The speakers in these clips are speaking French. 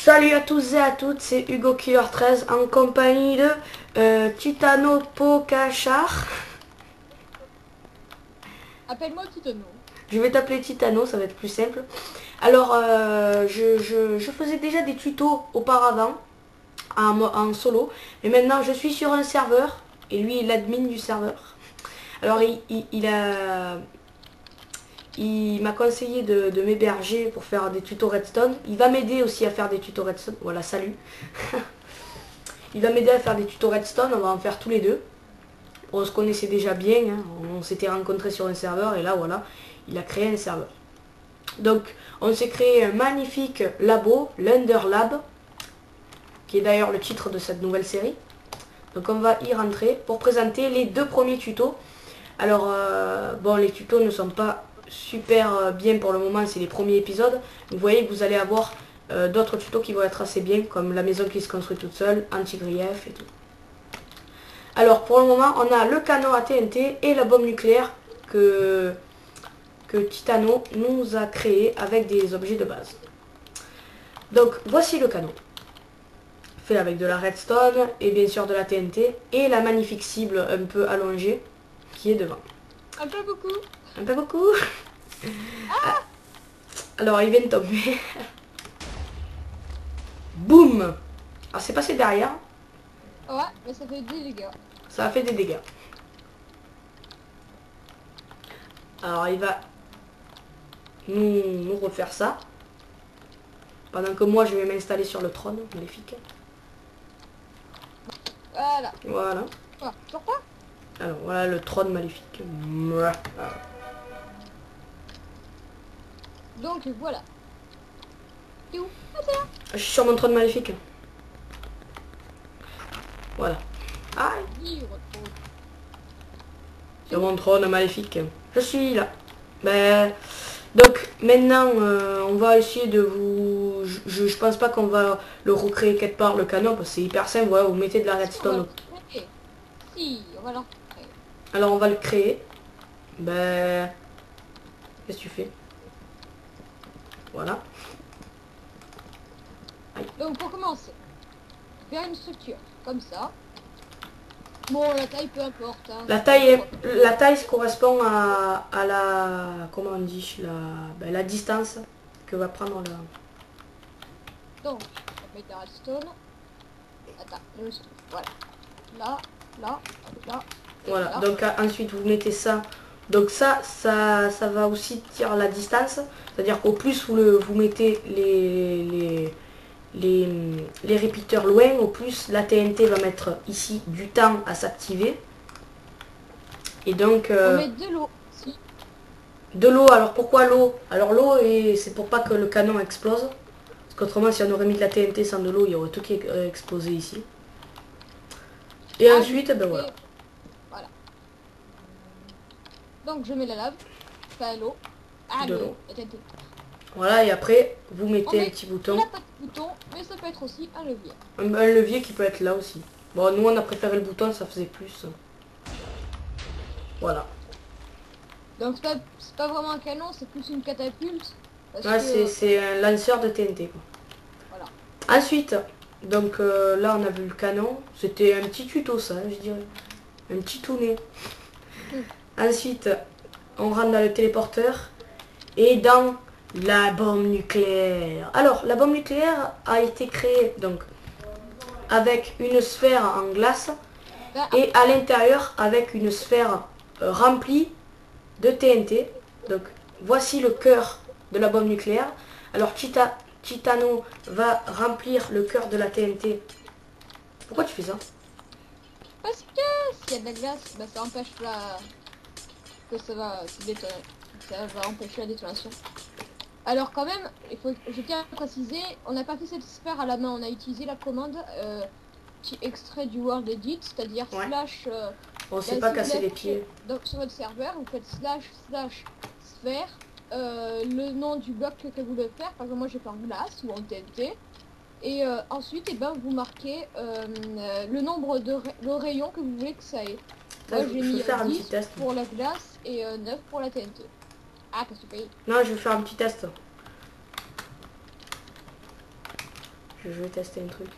Salut à tous et à toutes, c'est Hugo Killer 13 en compagnie de Titano Pokachar. Appelle-moi Kitano. Je vais t'appeler Titano, ça va être plus simple. Alors, je faisais déjà des tutos auparavant en solo, mais maintenant je suis sur un serveur et lui est l'admin du serveur. Alors, il m'a conseillé de m'héberger pour faire des tutos Redstone. Il va m'aider aussi à faire des tutos Redstone. Voilà, salut. Il va m'aider à faire des tutos Redstone, on va en faire tous les deux. On se connaissait déjà bien, hein. On s'était rencontrés sur un serveur et là voilà, il a créé un serveur. Donc on s'est créé un magnifique labo, l'Under Lab, qui est d'ailleurs le titre de cette nouvelle série. Donc on va y rentrer pour présenter les deux premiers tutos. Alors bon, les tutos ne sont pas super bien pour le moment, c'est les premiers épisodes. Vous voyez que vous allez avoir d'autres tutos qui vont être assez bien, comme la maison qui se construit toute seule, anti-grief et tout. Alors pour le moment, on a le canon à TNT et la bombe nucléaire que Titano nous a créé avec des objets de base. Donc voici le canon. Fait avec de la redstone et bien sûr de la TNT et la magnifique cible un peu allongée qui est devant. Un peu beaucoup. Un peu beaucoup. Alors il vient de tomber. Boum. Alors c'est passé derrière. Ouais, mais ça fait des dégâts. Ça a fait des dégâts. Alors il va nous refaire ça. Pendant que moi je vais m'installer sur le trône, maléfique. Voilà. Voilà. Oh, toujours pas. Alors voilà le trône maléfique. Mouah. Donc voilà. T'es où? Ah, c'est là. Je suis sur mon trône maléfique. Voilà. Aïe. Dis, retrouve. Sur mon trône maléfique. Je suis là. Ben, donc maintenant on va essayer de vous... Je pense pas qu'on va le recréer quelque part le canon parce que c'est hyper simple. Voilà, vous mettez de la Si, on va redstone. le créer. Si, on va le recréer. Alors on va le créer. Ben... Qu'est-ce que tu fais? Voilà. Donc pour commencer, faire une structure comme ça. Bon, la taille peu importe. Hein, La taille correspond à la... Comment on dit? La distance que va prendre la... Donc, on met la redstone. Attends, voilà. Là, là, là. Voilà, Là. donc ensuite vous mettez ça. Donc ça va aussi dire la distance. C'est-à-dire qu'au plus vous mettez les répéteurs loin, au plus la TNT va mettre ici du temps à s'activer. Et donc... On met de l'eau. Si. de l'eau, alors pourquoi l'eau? Alors l'eau, c'est pour pas que le canon explose. Parce qu'autrement, si on aurait mis de la TNT sans de l'eau, il y aurait tout qui est explosé ici. Et ensuite, ben voilà. Voilà. Donc je mets la lave, enfin l'eau. Ah, De l'eau. la TNT. Voilà, et après, vous On mettez un met petit bouton. là, pas de bouton, mais ça peut être aussi un levier. Un levier qui peut être là aussi. Bon, nous, on a préféré le bouton, ça faisait plus. Voilà. Donc c'est pas vraiment un canon, c'est plus une catapulte. Parce Ouais, que, c'est un lanceur de TNT, quoi. voilà. Ensuite, donc là, on a vu le canon. C'était un petit tuto, ça, je dirais. Un petit touné. Ensuite, on rentre dans le téléporteur et dans la bombe nucléaire. Alors, la bombe nucléaire a été créée donc avec une sphère en glace Bah, et à l'intérieur avec une sphère remplie de TNT. Donc, voici le cœur de la bombe nucléaire. Alors, Titano va remplir le cœur de la TNT. Pourquoi tu fais ça? parce que s'il y a de la glace, bah, ça empêche que ça va se détonner. Ça va empêcher la détonation. Alors quand même, je tiens à préciser, on n'a pas fait cette sphère à la main, on a utilisé la commande qui extrait du World Edit, c'est-à-dire Ouais. slash... On s'est si pas vous cassé les l'avez pieds. fait sur votre serveur, vous faites slash sphère, le nom du bloc que vous voulez faire, par exemple moi je vais faire glace ou en TNT, et ensuite vous marquez le nombre le rayon que vous voulez que ça ait. Moi j'ai Je mis vais faire un petit 10 test. pour la glace et 9 pour la TNT. Ah, qu'est-ce que tu payes? Non, je vais faire un petit test. Je vais tester un truc.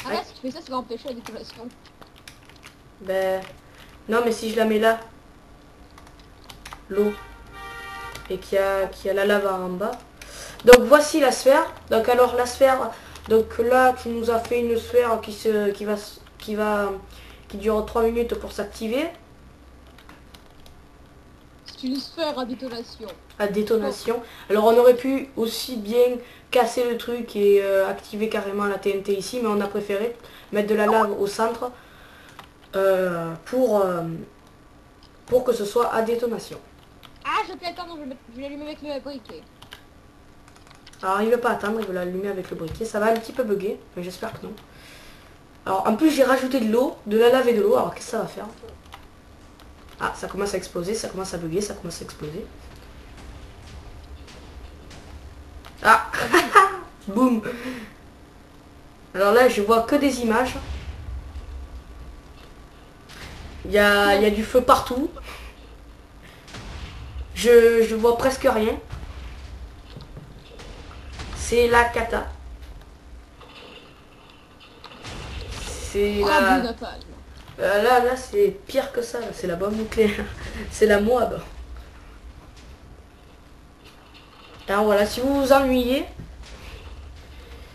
Ah là, si tu fais ça, ça va empêcher la détonation. Ben... Non, mais si je la mets là, l'eau, et qu'il y a la lave en bas. Donc voici la sphère. Donc alors la sphère, donc là tu nous as fait une sphère qui dure 3 minutes pour s'activer. C'est une sphère à détonation. À détonation. Alors on aurait pu aussi bien casser le truc et activer carrément la TNT ici, mais on a préféré mettre de la lave au centre pour que ce soit à détonation. Ah, je peux attendre, je vais l'allumer avec le briquet. Alors il ne veut pas attendre, il veut l'allumer avec le briquet. Ça va un petit peu bugger, mais j'espère que non. Alors en plus j'ai rajouté de l'eau, de la lave et de l'eau. Alors qu'est-ce que ça va faire? Ah, ça commence à exploser, ça commence à bugger, ça commence à exploser. Ah. Boum. Alors là je vois que des images. Il y a du feu partout. Je vois presque rien. C'est la cata. C'est Ah, la... du napalm. là c'est pire que ça. C'est la bombe nucléaire. C'est la Moab. Alors voilà, si vous vous ennuyez,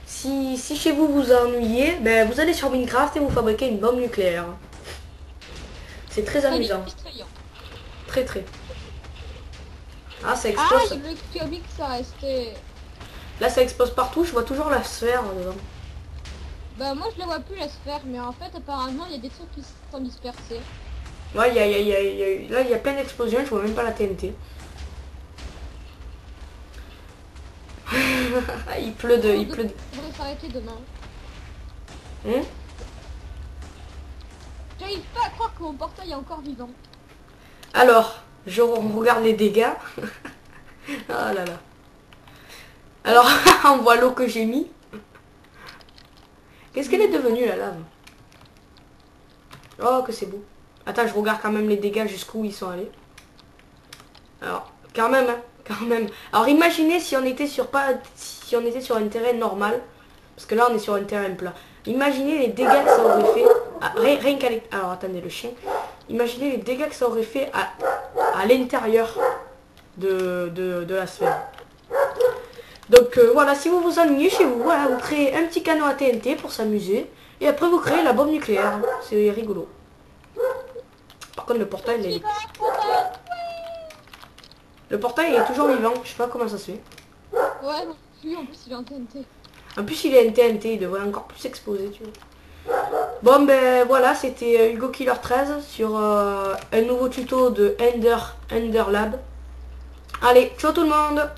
si chez vous vous ennuyez, ben vous allez sur Minecraft et vous fabriquez une bombe nucléaire. C'est très amusant. Distrayant. Très très. Ah, ça Ah, explose. tu as dit que ça restait... Là ça explose partout, je vois toujours la sphère dedans. Bah moi je la vois plus la sphère, mais en fait apparemment il y a des trucs qui sont dispersés. Ouais, là il y a plein d'explosions, je vois même pas la TNT. Il pleut de... Il pleut de... On devrait s'arrêter demain. Hein? J'arrive pas à croire que mon portail est encore vivant. Alors, on regarde les dégâts. Oh là là. Alors, on voit l'eau que j'ai mis. Qu'est-ce qu'elle est devenue la lave? Oh, que c'est beau. Attends, je regarde quand même les dégâts jusqu'où ils sont allés. Alors, quand même, hein, quand même. Alors, imaginez si on était sur un terrain normal. Parce que là, on est sur un terrain plat. Imaginez les dégâts que ça aurait fait. Ah, rien qu'à alors, attendez, le chien. Imaginez les dégâts que ça aurait fait à l'intérieur de la sphère. Donc voilà, si vous vous ennuyez chez vous, voilà, vous créez un petit canot à TNT pour s'amuser. Et après vous créez la bombe nucléaire. C'est rigolo. Par contre le portail, le portail est toujours vivant. Je sais pas comment ça se fait. Ouais, non plus, en plus il est en TNT. En plus il est en TNT, il devrait encore plus exploser, tu vois. Bon ben voilà, c'était Hugo Killer 13 sur un nouveau tuto de Ender Lab. Allez, ciao tout le monde!